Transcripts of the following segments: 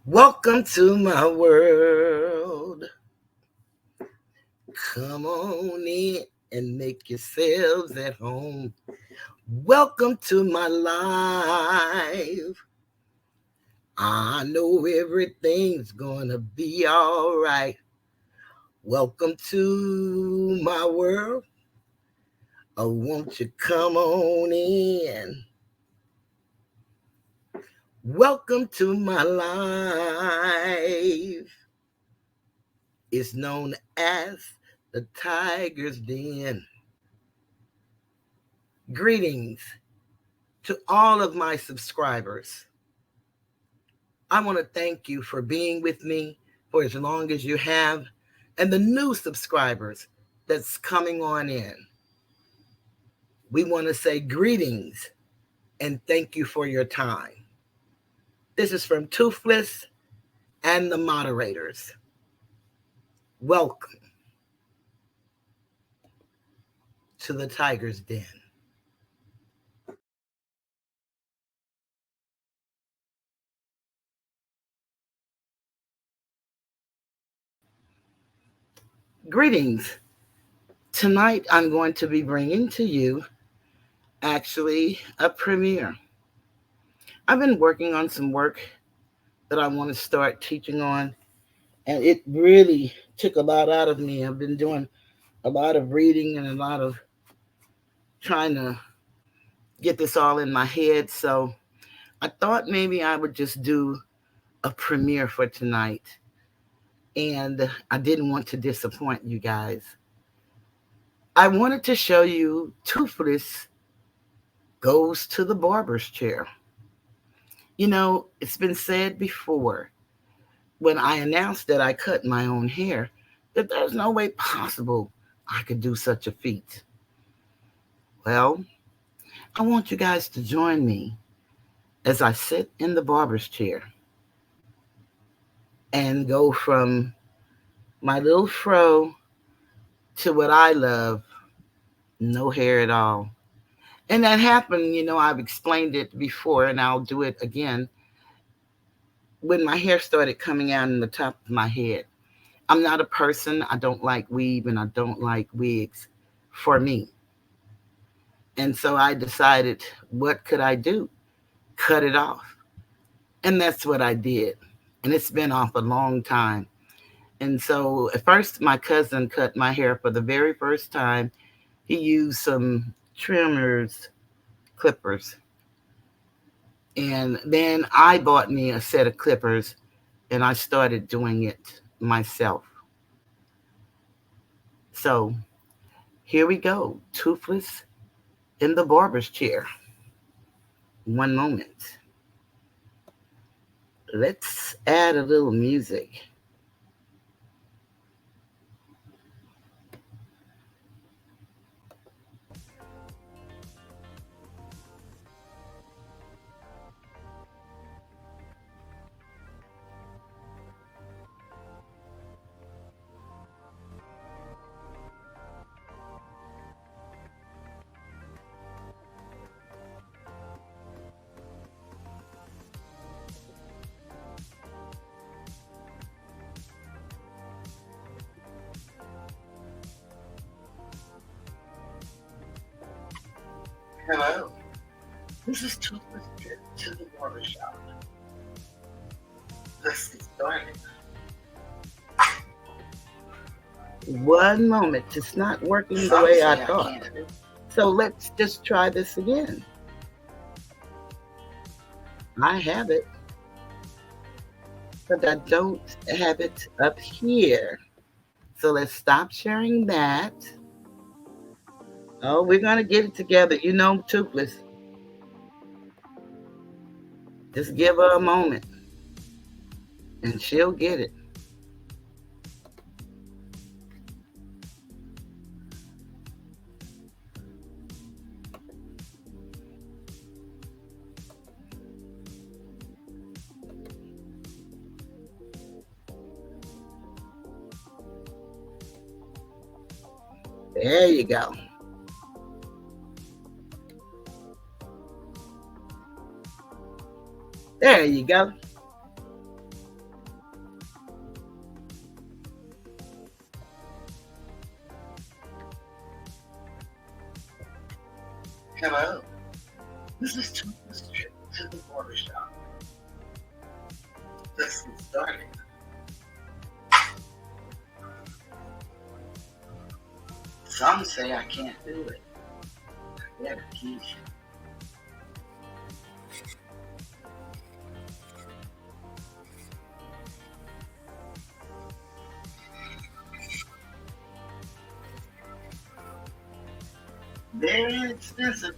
Welcome to my world. Come on in and make yourselves at home. Welcome to my life. I know everything's gonna be all right. Welcome to my world. Oh, won't you come on in? Welcome to my life. It's known as the Tiger's Den. Greetings to all of my subscribers. I want to thank you for being with me for as long as you have, and the new subscribers that's coming on in. We want to say greetings and thank you for your time. This is from Toothless and the moderators. Welcome to the Tiger's Den. Greetings. Tonight I'm going to be bringing to you actually a premiere. I've been working on some work that I want to start teaching on, and it really took a lot out of me. I've been doing a lot of reading and a lot of trying to get this all in my head. So I thought maybe I would just do a premiere for tonight. And I didn't want to disappoint you guys. I wanted to show you Toothless goes to the barber's chair. You know, it's been said before when I announced that I cut my own hair that there's no way possible I could do such a feat. Well, I want you guys to join me as I sit in the barber's chair and go from my little fro to what I love, no hair at all. And that happened, I've explained it before and I'll do it again. When my hair started coming out in the top of my head, I'm not a person, I don't like weave and I don't like wigs for me. And so I decided, what could I do? Cut it off. And that's what I did. And it's been off a long time. And so at first, my cousin cut my hair for the very first time. He used some trimmers, clippers. And then I bought me a set of clippers and I started doing it myself. So here we go, Toothless in the barber's chair. One moment. Let's add a little music. Hello. This is Toothless to the barbershop. Let's get started. One moment. It's not working the way I thought. So let's just try this again. I have it, but I don't have it up here. So let's stop sharing that. Oh, we're going to get it together. Toothless. Just give her a moment and she'll get it. There you go. There you go. This is Toothless trip to the barbershop. Let's get started. Some say I can't do it. Yeah, Keisha. Very expensive.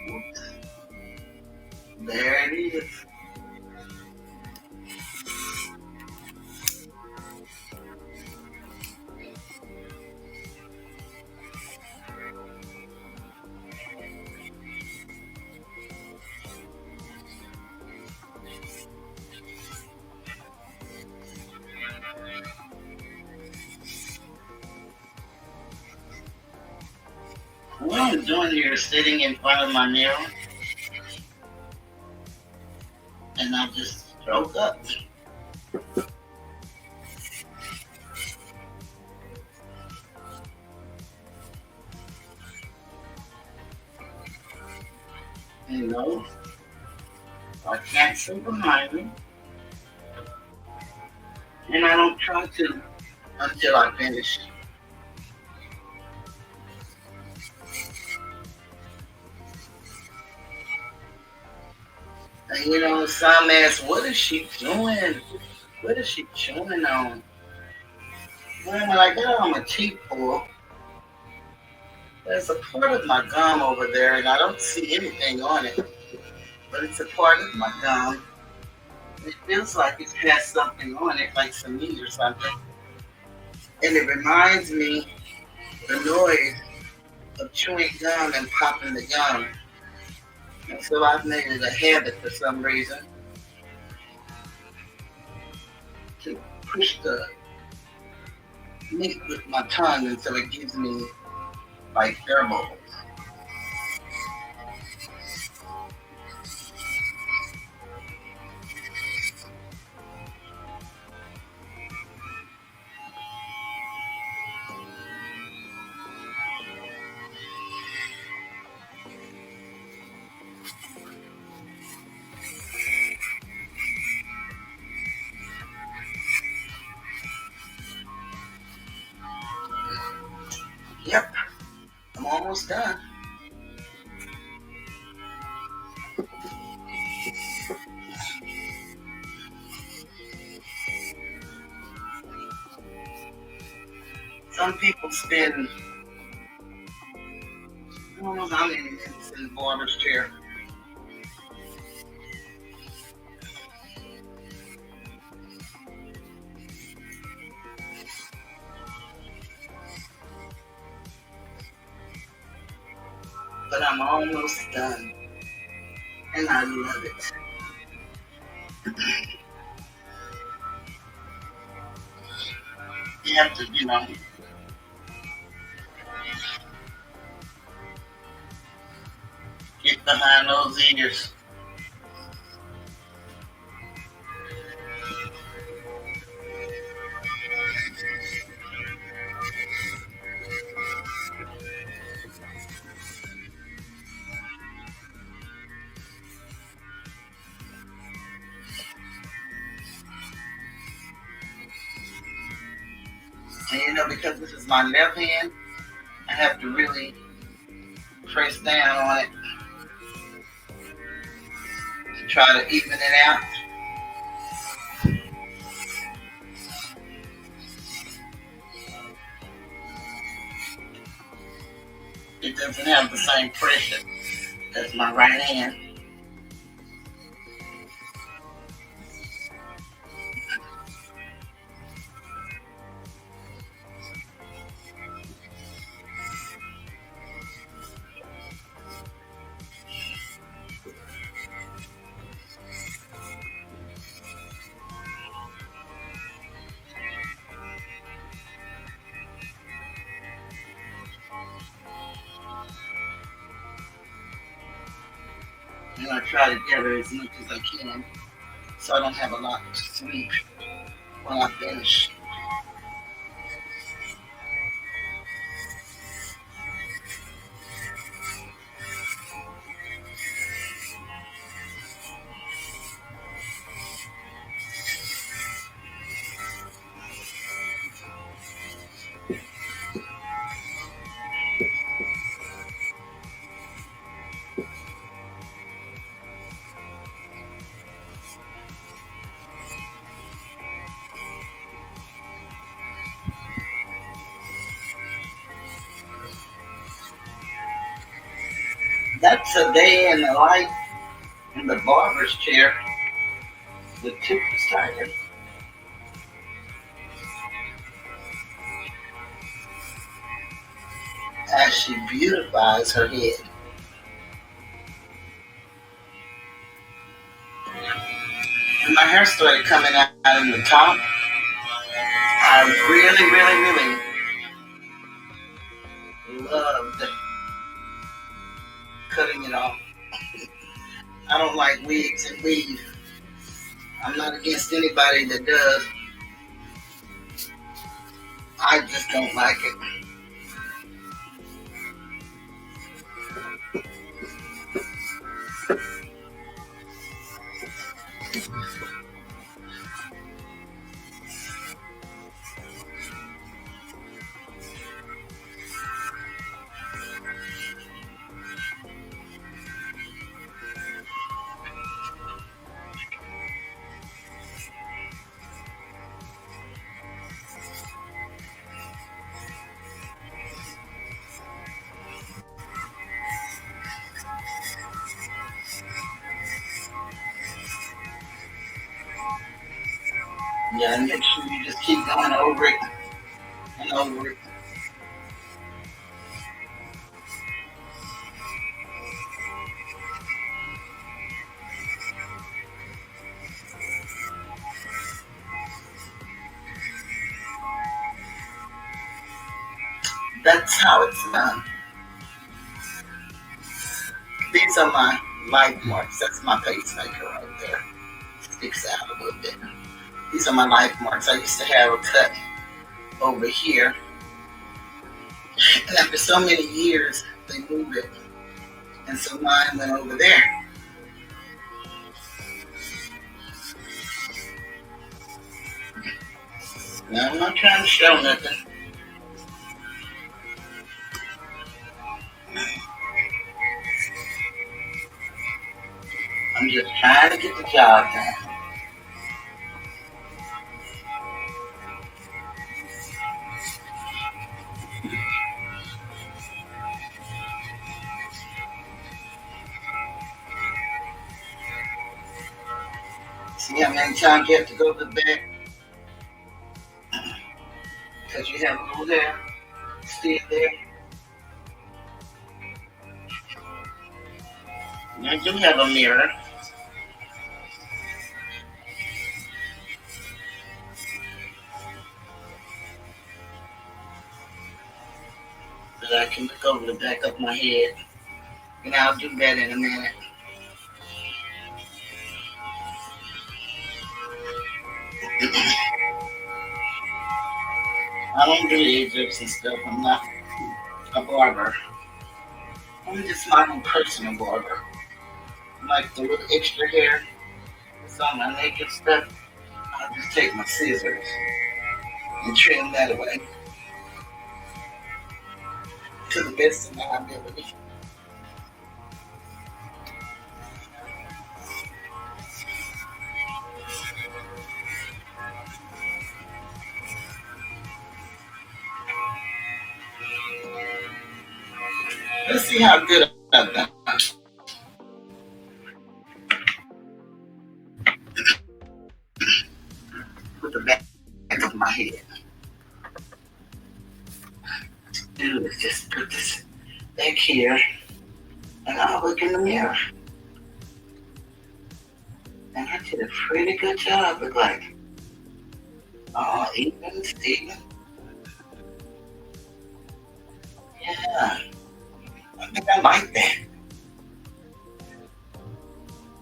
Whoops. There it is. What I'm doing here is sitting in front of my mirror and I just stroke up. You know, I can't see behind me and I don't try to until I finish. And you know, some ask, what is she doing? What is she chewing on? Well, when I get on my teeth pull, there's a part of my gum over there, and I don't see anything on it, but it's a part of my gum. It feels like it has something on it, like some meat or something, and it reminds me the noise of chewing gum and popping the gum. And so I've made it a habit for some reason to push the meat with my tongue until it gives me like air bubbles. Yep, I'm almost done. Some people spend I don't know how many minutes in the barber's chair. But I'm almost done, and I love it. You have to, get behind those ears. And because this is my left hand, I have to really press down on it to try to even it out. It doesn't have the same pressure as my right hand. And I try to gather as much as I can so I don't have a lot of sweep. when I finish. That's a day in the life in the barber's chair with Toothless Tiger. As she beautifies her head. And my hair started coming out in the top. I really loved cutting it off. I don't like wigs and weave. I'm not against anybody that does. I just don't like it. Yeah, and make sure you just keep going over it and over it. That's how it's done. These are my life marks. That's my pacemaker right there. Sticks out a little bit. These are my life marks. I used to have a cut over here. And after so many years, they moved it. And so mine went over there. Now, I'm not trying to show nothing. I'm just trying to get the job done. See how many times you have to go to the back? Because you have a little hair still there. I do have a mirror. That I can look over the back of my head. And I'll do that in a minute. I don't do Egypts and stuff. I'm not a barber. I'm just my own personal barber. Like the little extra hair that's on my neck and stuff. I'll just take my scissors and trim that away to the best of my ability. Let's see how good I've done with the back of my head. Do is just put this back here and I'll look in the mirror. And I did a pretty good job. Look like, oh, even, Steven. Yeah, I think I like that.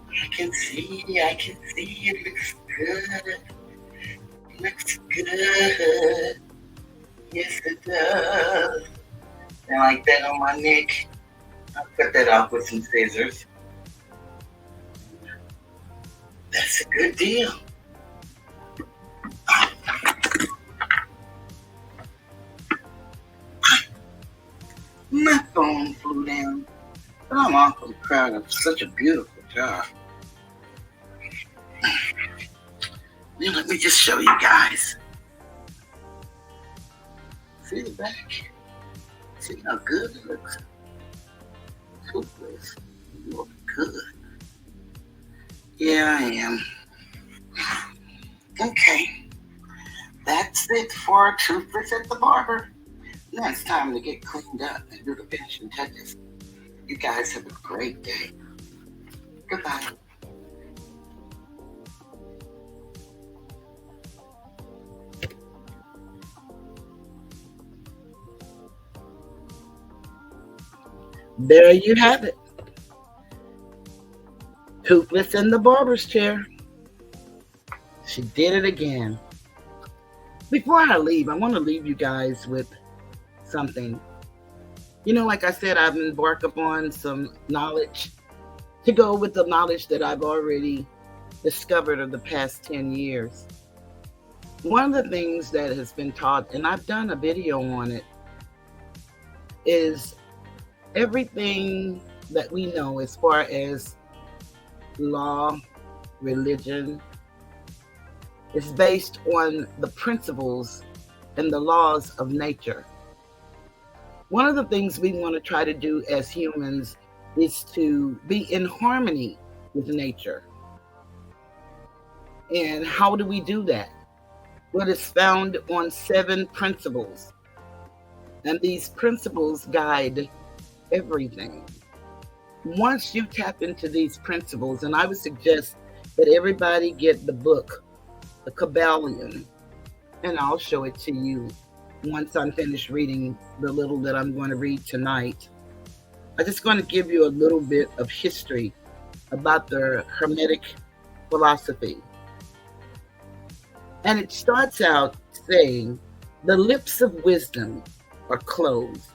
I can see it looks good. Looks good. Yes, it does. I like that on my neck. I'll cut that off with some scissors. That's a good deal. My phone flew down, but I'm awfully proud of such a beautiful job. Now let me just show you guys. See the back? See how good it looks? Toothless. You look good. Yeah, I am. Okay. That's it for Toothless at the barber. Now it's time to get cleaned up and do the finishing touches. You guys have a great day. Goodbye. There you have it. Toothless in the barber's chair. She did it again. Before I leave, I want to leave you guys with something. Like I said, I've embarked upon some knowledge to go with the knowledge that I've already discovered of the past 10 years. One of the things that has been taught, and I've done a video on it, is everything that we know as far as law, religion, is based on the principles and the laws of nature. One of the things we want to try to do as humans is to be in harmony with nature. And how do we do that? Well, it's found on 7 principles. And these principles guide everything. Once you tap into these principles, and I would suggest that everybody get the book, the Kybalion, and I'll show it to you once I'm finished reading the little that I'm going to read tonight. I'm just going to give you a little bit of history about the Hermetic philosophy. And it starts out saying, the lips of wisdom are closed,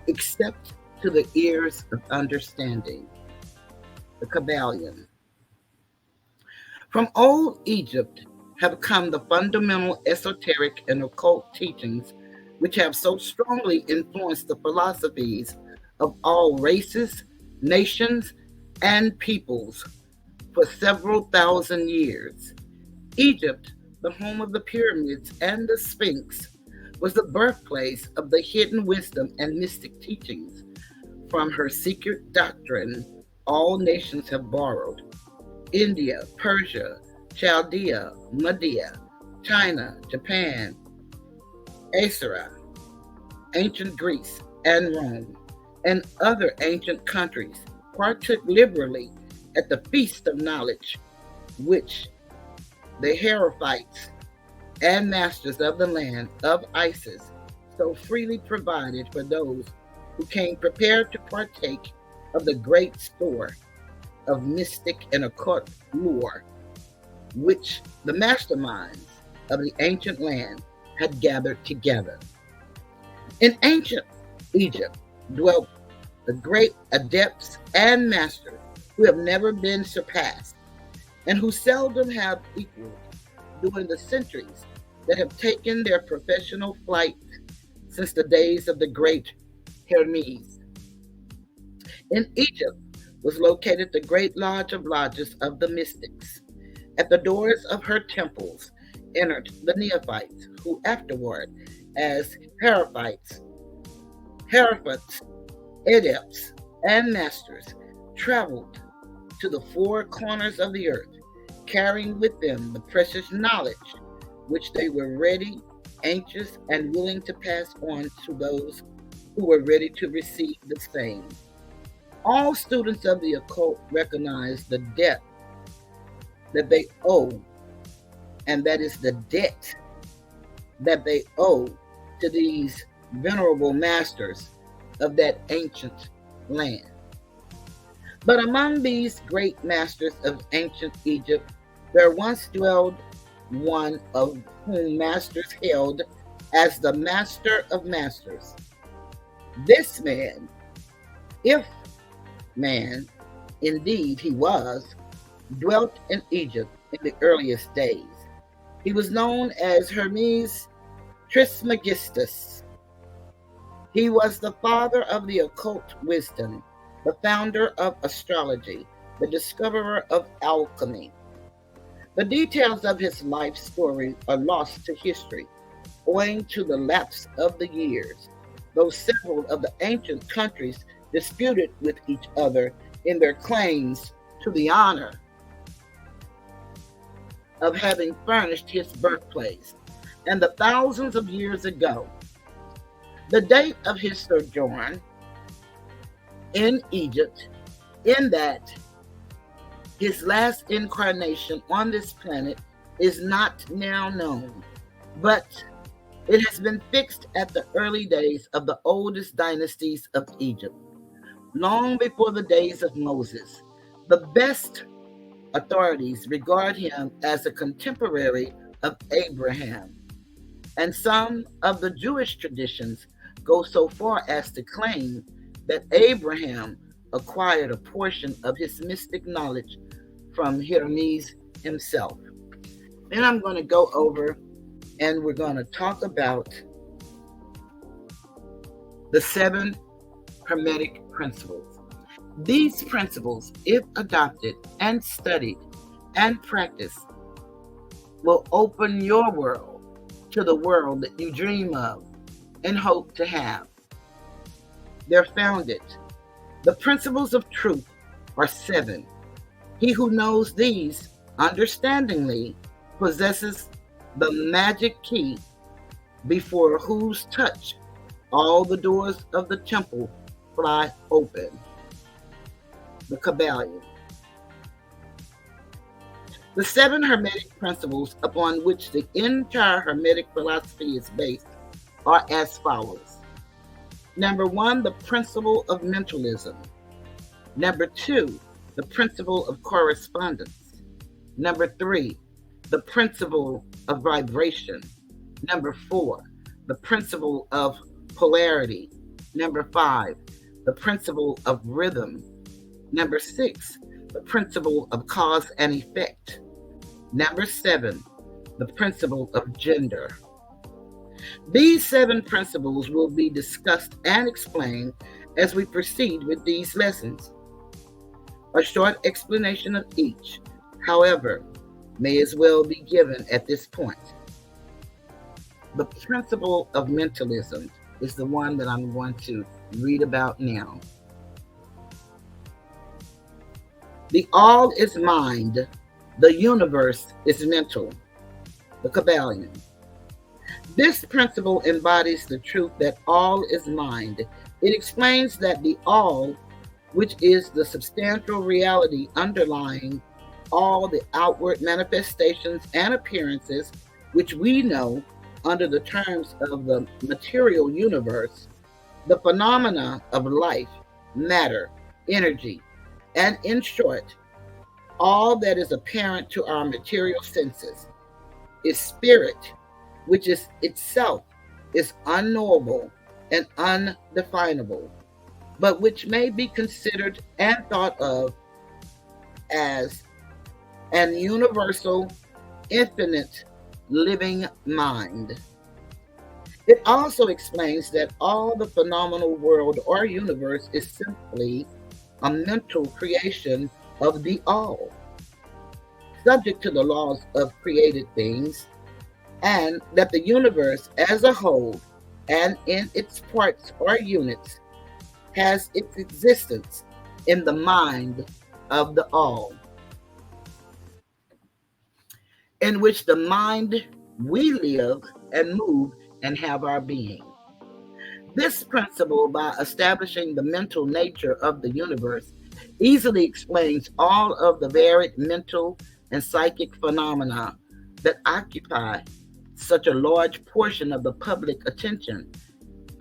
except to the ears of understanding. The Kybalion. From old Egypt have come the fundamental esoteric and occult teachings which have so strongly influenced the philosophies of all races, nations, and peoples for several thousand years. Egypt, the home of the pyramids and the Sphinx, was the birthplace of the hidden wisdom and mystic teachings. From her secret doctrine, all nations have borrowed. India, Persia, Chaldea, Media, China, Japan, Assyria, ancient Greece, and Rome, and other ancient countries partook liberally at the feast of knowledge, which the Hermetics and masters of the land of Isis so freely provided for those who came prepared to partake of the great store of mystic and occult lore, which the masterminds of the ancient land had gathered together. In ancient Egypt dwelt the great adepts and masters who have never been surpassed and who seldom have equaled during the centuries that have taken their professional flight since the days of the great Hermes. In Egypt was located the great lodge of lodges of the mystics. At the doors of her temples entered the neophytes, who afterward, as Heraphites, adepts, and masters, traveled to the 4 corners of the earth, carrying with them the precious knowledge which they were ready, anxious, and willing to pass on to those who were ready to receive the same. All students of the occult recognize the debt that they owe, and that is the debt that they owe to these venerable masters of that ancient land. But among these great masters of ancient Egypt, there once dwelled one of whom masters hailed as the master of masters. This man, if man indeed he was, dwelt in Egypt in the earliest days. He was known as Hermes Trismegistus. He was the father of the occult wisdom, the founder of astrology, the discoverer of alchemy. The details of his life story are lost to history, owing to the lapse of the years, though several of the ancient countries disputed with each other in their claims to the honor of having furnished his birthplace, and the thousands of years ago. The date of his sojourn in Egypt, in that his last incarnation on this planet, is not now known, but it has been fixed at the early days of the oldest dynasties of Egypt, long before the days of Moses. The best authorities regard him as a contemporary of Abraham, and some of the Jewish traditions go so far as to claim that Abraham acquired a portion of his mystic knowledge from Hermes himself. Then I'm going to go over and we're going to talk about the 7 Hermetic principles. These principles, if adopted and studied and practiced, will open your world to the world that you dream of and hope to have. They're founded. The principles of truth are 7. He who knows these understandingly possesses the magic key before whose touch all the doors of the temple fly open. The Kybalion. The 7 Hermetic principles upon which the entire Hermetic philosophy is based are as follows. Number 1, the principle of mentalism. Number 2, the principle of correspondence. Number 3, the principle of vibration. Number 4, the principle of polarity. Number 5, the principle of rhythm. Number 6, the principle of cause and effect. Number 7, the principle of gender. These 7 principles will be discussed and explained as we proceed with these lessons. A short explanation of each, however, may as well be given at this point. The principle of mentalism is the one that I'm going to read about now. The all is mind, the universe is mental. The Kybalion. This principle embodies the truth that all is mind. It explains that the all, which is the substantial reality underlying all the outward manifestations and appearances which we know under the terms of the material universe, the phenomena of life, matter, energy, and in short, all that is apparent to our material senses, is spirit, which is itself is unknowable and undefinable, but which may be considered and thought of as an universal, infinite, living mind. It also explains that all the phenomenal world or universe is simply a mental creation of the all, subject to the laws of created things, and that the universe as a whole and in its parts or units has its existence in the mind of the all, in which the mind we live and move and have our being. This principle, by establishing the mental nature of the universe, easily explains all of the varied mental and psychic phenomena that occupy such a large portion of the public attention,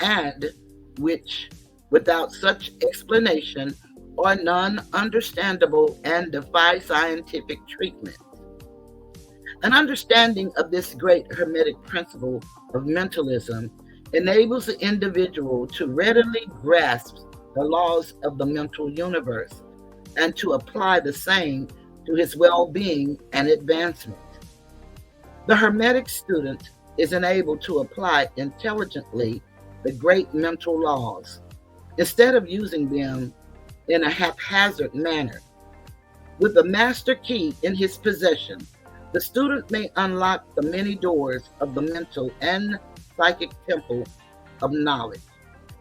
and which, without such explanation, are non-understandable and defy scientific treatment. An understanding of this great Hermetic principle of mentalism enables the individual to readily grasp the laws of the mental universe and to apply the same to his well being and advancement. The Hermetic student is enabled to apply intelligently the great mental laws instead of using them in a haphazard manner. With the master key in his possession, the student may unlock the many doors of the mental and psychic temple of knowledge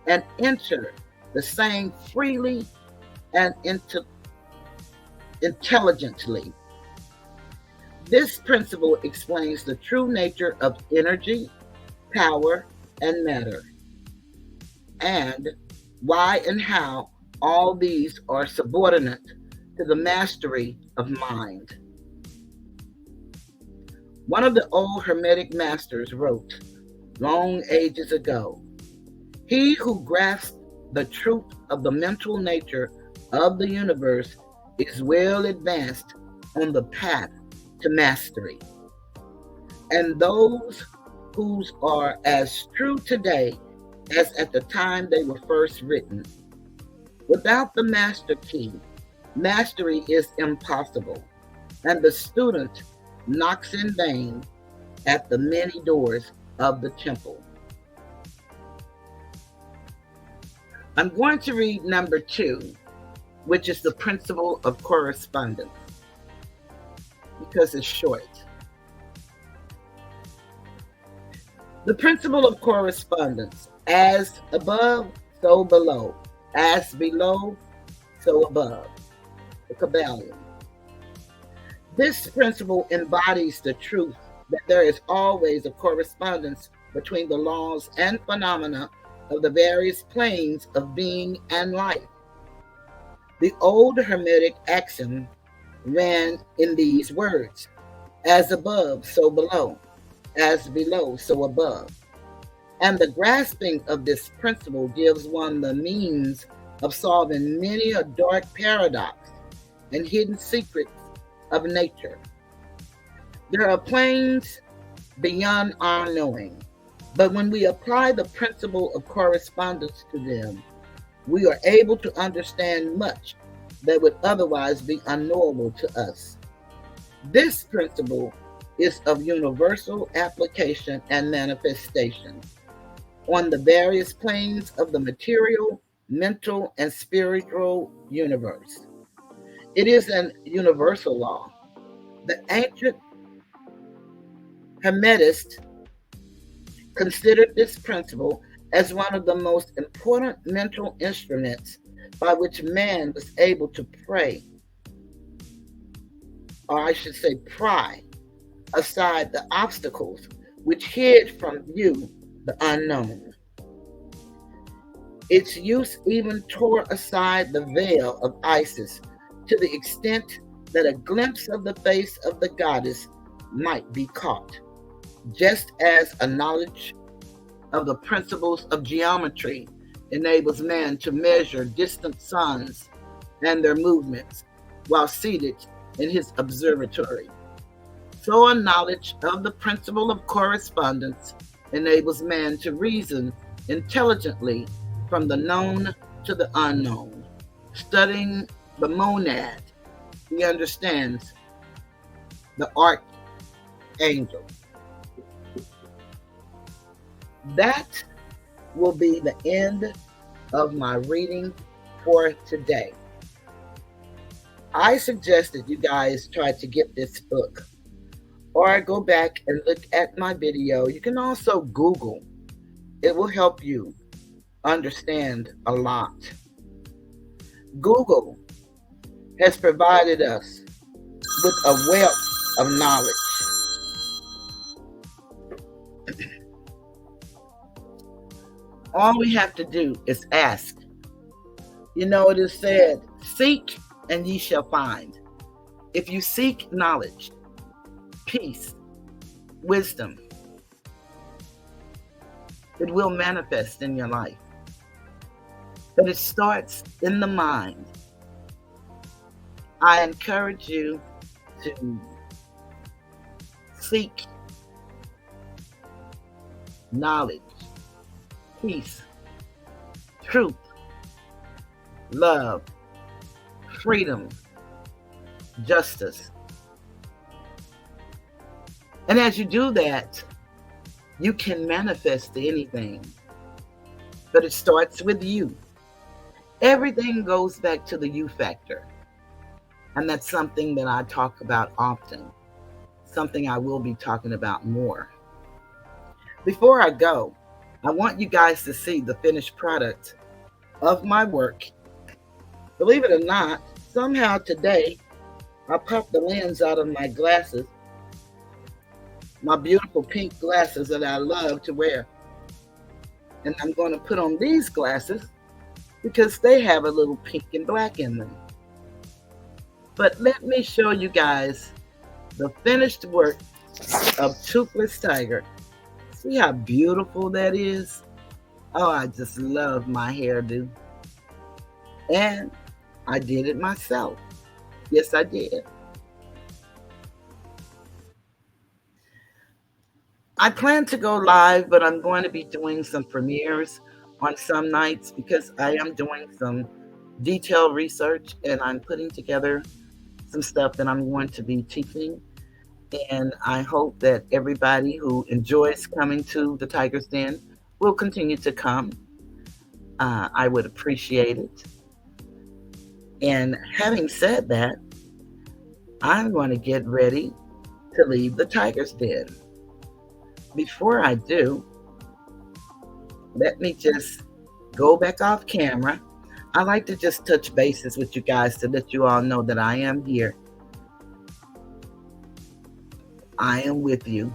and enter the same freely and intelligently. This principle explains the true nature of energy, power, and matter, and why and how all these are subordinate to the mastery of mind. One of the old Hermetic masters wrote, long ages ago, "He who grasps the truth of the mental nature of the universe is well advanced on the path to mastery. And those whose are as true today as at the time they were first written. Without the master key, mastery is impossible, and the student knocks in vain at the many doors of the temple." I'm going to read number 2, which is the principle of correspondence, because it's short. The principle of correspondence: as above, so below; as below, so above. The Kybalion. This principle embodies the truth that there is always a correspondence between the laws and phenomena of the various planes of being and life. The old Hermetic axiom ran in these words: as above, so below; as below, so above. And the grasping of this principle gives one the means of solving many a dark paradox and hidden secrets of nature. There are planes beyond our knowing, but when we apply the principle of correspondence to them, we are able to understand much that would otherwise be unknowable to us. This principle is of universal application and manifestation on the various planes of the material, mental, and spiritual universe. It is an universal law. The ancient Hermetists considered this principle as one of the most important mental instruments by which man was able to pray, or I should say pry, aside the obstacles which hid from view the unknown. Its use even tore aside the veil of Isis to the extent that a glimpse of the face of the goddess might be caught, just as a knowledge of the principles of geometry enables man to measure distant suns and their movements while seated in his observatory. So a knowledge of the principle of correspondence enables man to reason intelligently from the known to the unknown. Studying the monad, he understands the archangel. That will be the end of my reading for today. I suggest that you guys try to get this book, or go back and look at my video. You can also Google. It will help you understand a lot. Google has provided us with a wealth of knowledge. All we have to do is ask. You know, it is said, seek and ye shall find. If you seek knowledge, peace, wisdom, it will manifest in your life. But it starts in the mind. I encourage you to seek knowledge, peace, truth, love, freedom, justice. And as you do that, you can manifest anything, but it starts with you. Everything goes back to the you factor. And that's something that I talk about often, something I will be talking about more. Before I go, I want you guys to see the finished product of my work. Believe it or not, somehow today I popped the lens out of my glasses, my beautiful pink glasses that I love to wear. And I'm going to put on these glasses because they have a little pink and black in them. But let me show you guys the finished work of Toothless Tiger. See how beautiful that is? Oh, I just love my hairdo. And I did it myself. Yes, I did. I plan to go live, but I'm going to be doing some premieres on some nights because I am doing some detailed research and I'm putting together some stuff that I'm going to be teaching. And I hope that everybody who enjoys coming to the Tiger's Den will continue to come. I would appreciate it. And having said that, I'm going to get ready to leave the Tiger's Den. Before I do, let me just go back off camera. I like to just touch bases with you guys to let you all know that I am here. I am with you.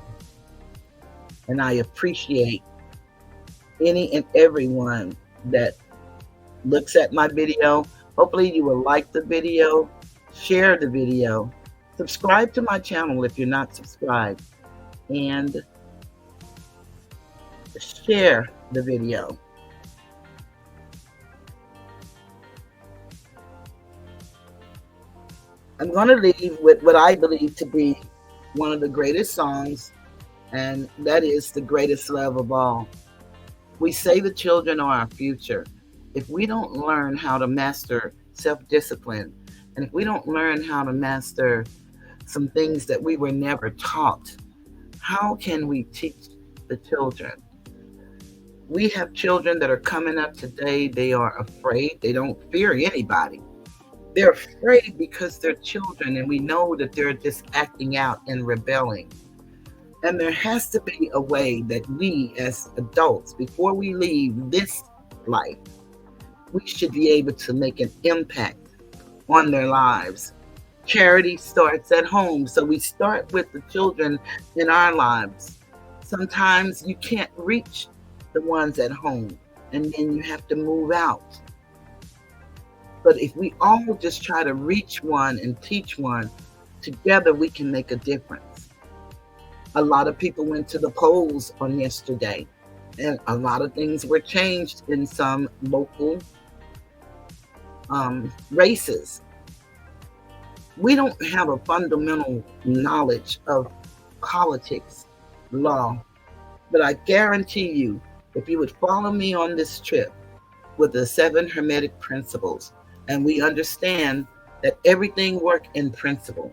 And I appreciate any and everyone that looks at my video. Hopefully you will like the video, share the video, subscribe to my channel if you're not subscribed, and share the video. I'm going to leave with what I believe to be one of the greatest songs, and that is The Greatest Love of All. We say the children are our future. If we don't learn how to master self-discipline, and if we don't learn how to master some things that we were never taught, how can we teach the children? We have children that are coming up today. They are afraid. They don't fear anybody. They're afraid because they're children, and we know that they're just acting out and rebelling. And there has to be a way that we as adults, before we leave this life, we should be able to make an impact on their lives. Charity starts at home. So we start with the children in our lives. Sometimes you can't reach the ones at home, and then you have to move out. But if we all just try to reach one and teach one, together we can make a difference. A lot of people went to the polls on yesterday, and a lot of things were changed in some local races. We don't have a fundamental knowledge of politics, law, but I guarantee you, if you would follow me on this trip with the 7 Hermetic principles, and we understand that everything works in principle,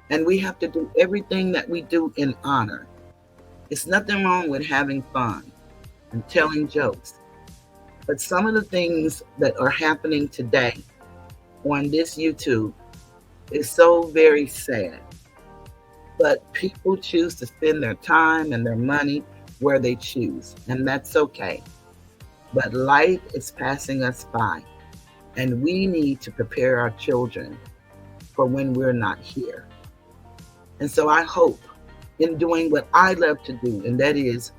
and we have to do everything that we do in honor. It's nothing wrong with having fun and telling jokes. But some of the things that are happening today on this YouTube is so very sad. But people choose to spend their time and their money where they choose, and that's okay. But life is passing us by, and we need to prepare our children for when we're not here. And so I hope in doing what I love to do, and that is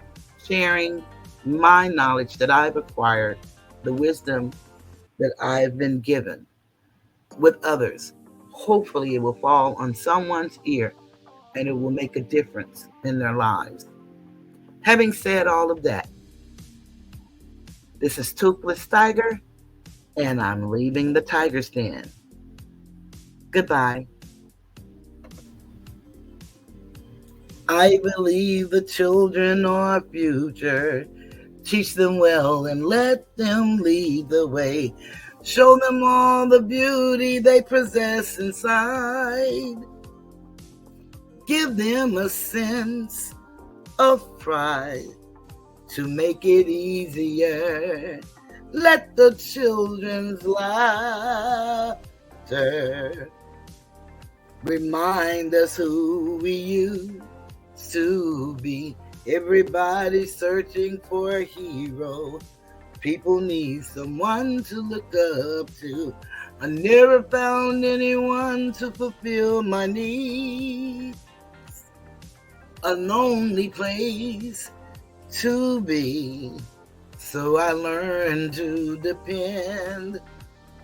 sharing my knowledge that I've acquired, the wisdom that I've been given with others. Hopefully it will fall on someone's ear and it will make a difference in their lives. Having said all of that, this is Toothless Tiger, and I'm leaving the Tiger's Den. Goodbye. I believe the children are our future. Teach them well and let them lead the way. Show them all the beauty they possess inside. Give them a sense of pride to make it easier. Let the children's laughter remind us who we used to be. Everybody's searching for a hero. People need someone to look up to. I never found anyone to fulfill my needs. A lonely place to be. So I learned to depend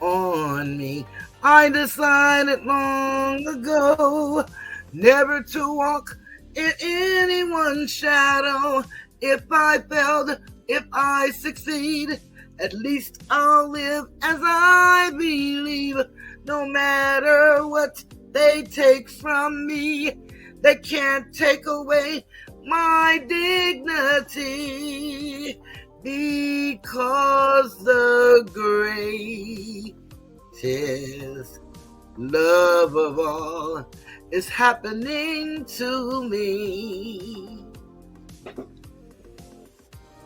on me. I decided long ago never to walk in anyone's shadow. If I failed, if I succeed, at least I'll live as I believe. No matter what they take from me, they can't take away my dignity, because the greatest love of all is happening to me.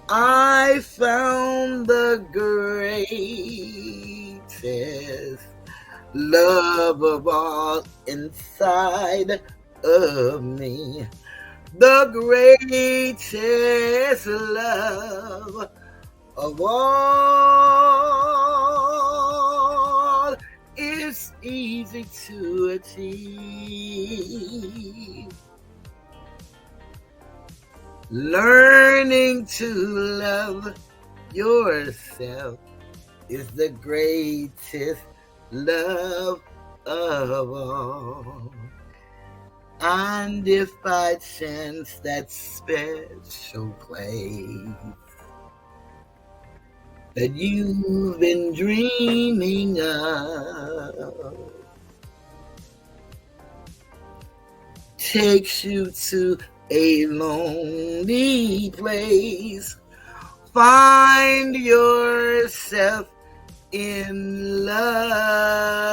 I found the greatest love of all inside of me. The greatest love of all is easy to achieve. Learning to love yourself is the greatest love of all. And if by chance that special place that you've been dreaming of takes you to a lonely place, find yourself in love.